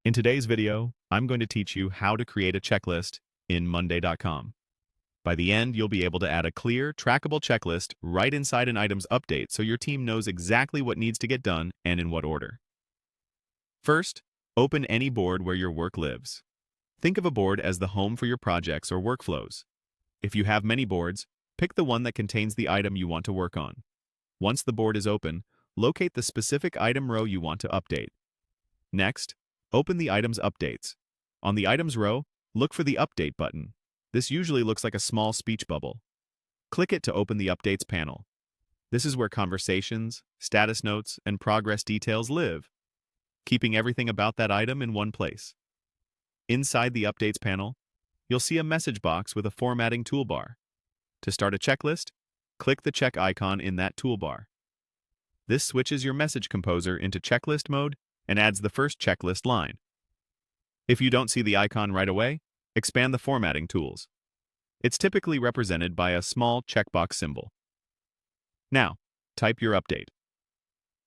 In today's video, I'm going to teach you how to create a checklist in Monday.com. By the end, you'll be able to add a clear, trackable checklist right inside an item's update so your team knows exactly what needs to get done and in what order. First, open any board where your work lives. Think of a board as the home for your projects or workflows. If you have many boards, pick the one that contains the item you want to work on. Once the board is open, locate the specific item row you want to update. Next, open the item's updates. On the items row, look for the Update button. This usually looks like a small speech bubble. Click it to open the Updates panel. This is where conversations, status notes, and progress details live, keeping everything about that item in one place. Inside the Updates panel, you'll see a message box with a formatting toolbar. To start a checklist, click the check icon in that toolbar. This switches your message composer into checklist mode and adds the first checklist line. If you don't see the icon right away, expand the formatting tools. It's typically represented by a small checkbox symbol. Now, type your update.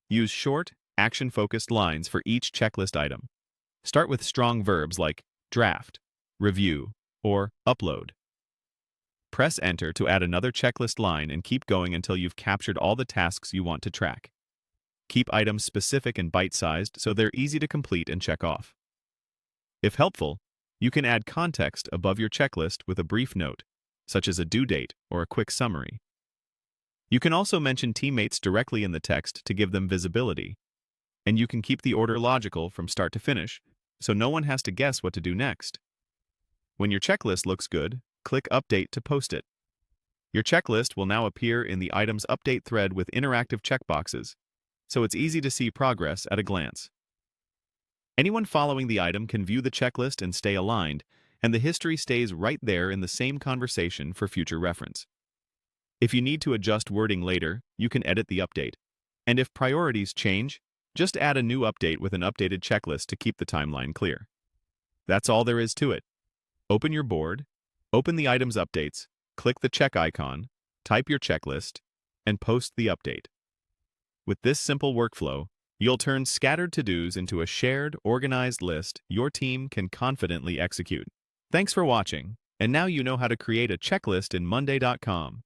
Use short, action-focused lines for each checklist item. Start with strong verbs like draft, review, or upload. Press Enter to add another checklist line and keep going until you've captured all the tasks you want to track. Keep items specific and bite-sized so they're easy to complete and check off. If helpful, you can add context above your checklist with a brief note, such as a due date or a quick summary. You can also mention teammates directly in the text to give them visibility, and you can keep the order logical from start to finish, so no one has to guess what to do next. When your checklist looks good, click Update to post it. Your checklist will now appear in the item's update thread with interactive checkboxes, so it's easy to see progress at a glance. Anyone following the item can view the checklist and stay aligned, and the history stays right there in the same conversation for future reference. If you need to adjust wording later, you can edit the update. And if priorities change, just add a new update with an updated checklist to keep the timeline clear. That's all there is to it. Open your board, open the item's updates, click the check icon, type your checklist, and post the update. With this simple workflow, you'll turn scattered to-dos into a shared, organized list your team can confidently execute. Thanks for watching, and now you know how to create a checklist in Monday.com.